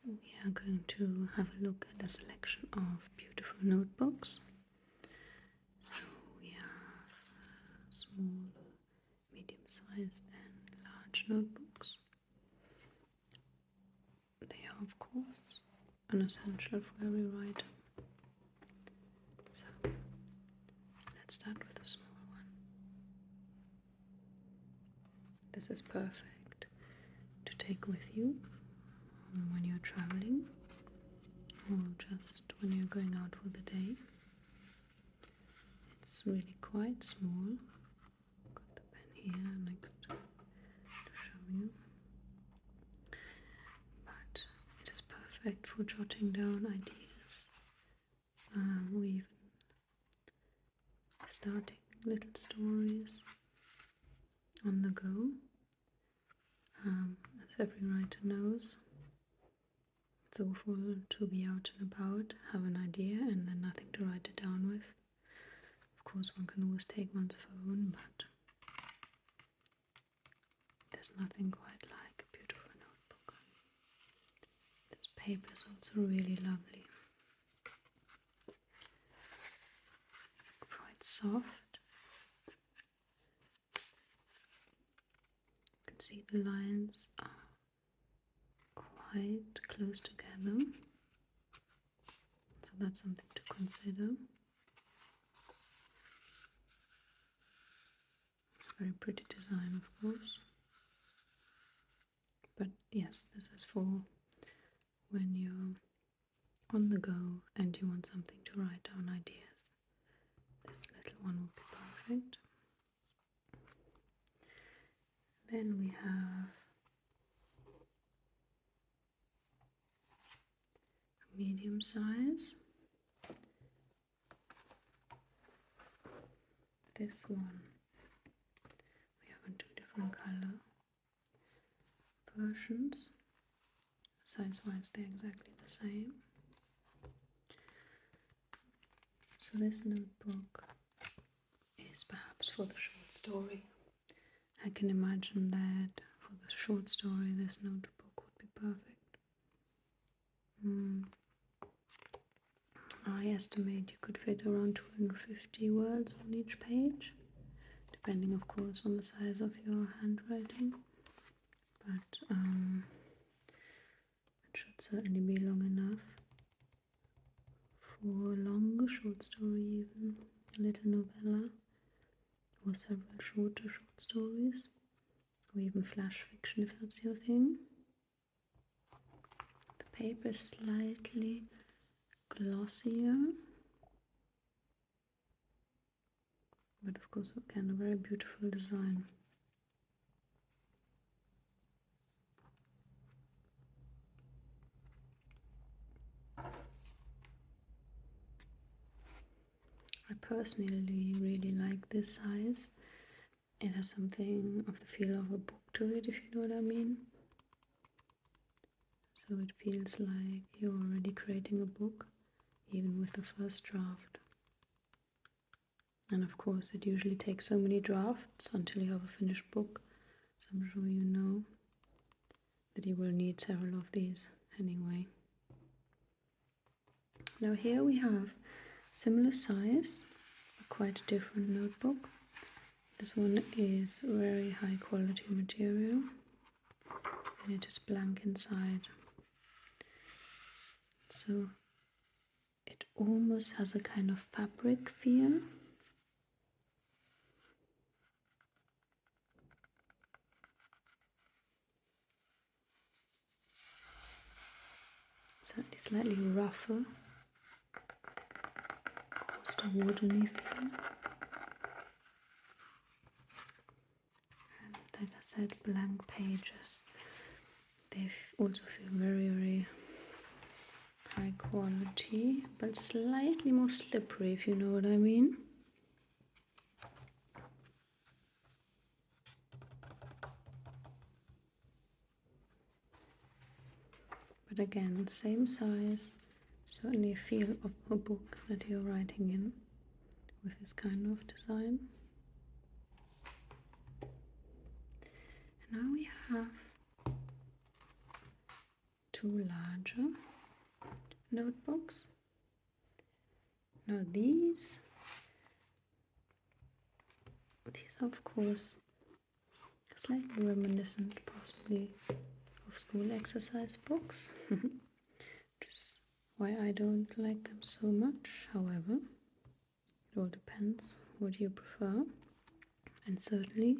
we are going to have a look at a selection of beautiful notebooks. So we have small, medium-sized and large notebooks. They are of course an essential for every writer. So let's start with a small one. This is perfect to take with you when you're traveling or just when you're going out for the day. It's really quite small. Got the pen here next to show you. But it is perfect for jotting down ideas or even starting little stories on the go. As every writer knows, it's awful to be out and about, have an idea and then nothing to write it down with. Of course one can always take one's phone, but there's nothing quite like a beautiful notebook. This paper is also really lovely. It's quite soft. You can see the lines are quite close together, so that's something to consider. Very pretty design, of course. But yes, this is for when you're on the go and you want something to write down ideas. This little one would be perfect. Then we have a medium size. This one we have in two different color versions. Size-wise they're exactly the same. So this notebook is perhaps for the short story. I can imagine that for the short story this notebook would be perfect. I estimate you could fit around 250 words on each page, depending of course on the size of your handwriting, but it should certainly be long enough for a longer short story, even a little novella, or several shorter short stories, or even flash fiction if that's your thing. The paper is slightly glossier, but of course again a very beautiful design. I personally really like this size. It has something of the feel of a book to it, if you know what I mean. So it feels like you're already creating a book, even with the first draft. And of course it usually takes so many drafts until you have a finished book, so I'm sure you know that you will need several of these anyway. Now here we have similar size, but quite a different notebook. This one is very high quality material and it is blank inside. So it almost has a kind of fabric feel. Certainly slightly rougher, almost a woodeny feel. And like I said, blank pages. They also feel very, very high quality, but slightly more slippery, if you know what I mean. But again, same size, certainly a feel of a book that you're writing in with this kind of design. And now we have two larger notebooks. Now these are of course slightly reminiscent possibly of school exercise books, which is why I don't like them so much. However, it all depends what you prefer, and certainly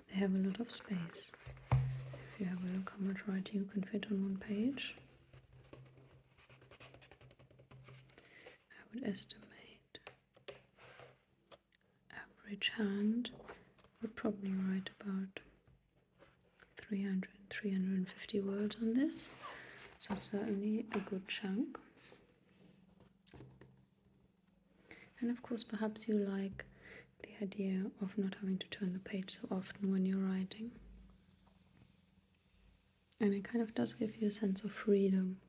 they have a lot of space. If you have a look how much writing you can fit on one page, I would estimate average hand would probably write about 350 words on this, so certainly a good chunk. And of course, perhaps you like the idea of not having to turn the page so often when you're writing. And it kind of does give you a sense of freedom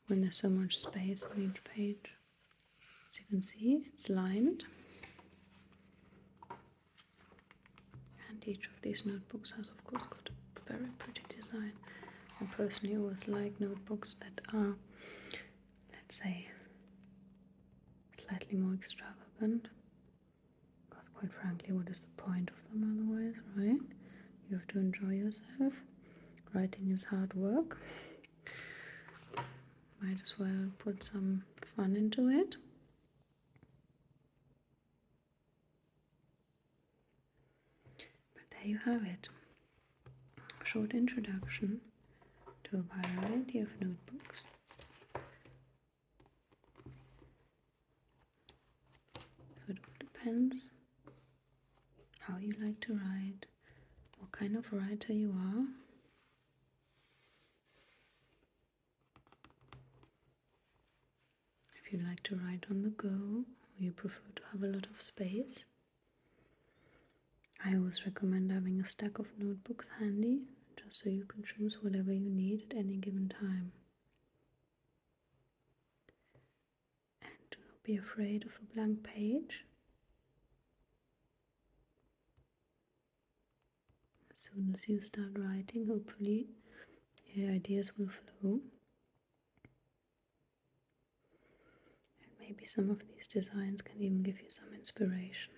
when there's so much space on each page. As you can see, it's lined. And each of these notebooks has of course got a very pretty design. I personally always like notebooks that are, let's say, slightly more extravagant. Because quite frankly, what is the point of them otherwise, right? You have to enjoy yourself. Writing is hard work. Might as well put some fun into it. But there you have it. A short introduction to a variety of notebooks. So it all depends how you like to write, what kind of writer you are. If you like to write on the go, or you prefer to have a lot of space, I always recommend having a stack of notebooks handy, just so you can choose whatever you need at any given time. And do not be afraid of a blank page. As soon as you start writing, hopefully your ideas will flow. And maybe some of these designs can even give you some inspiration.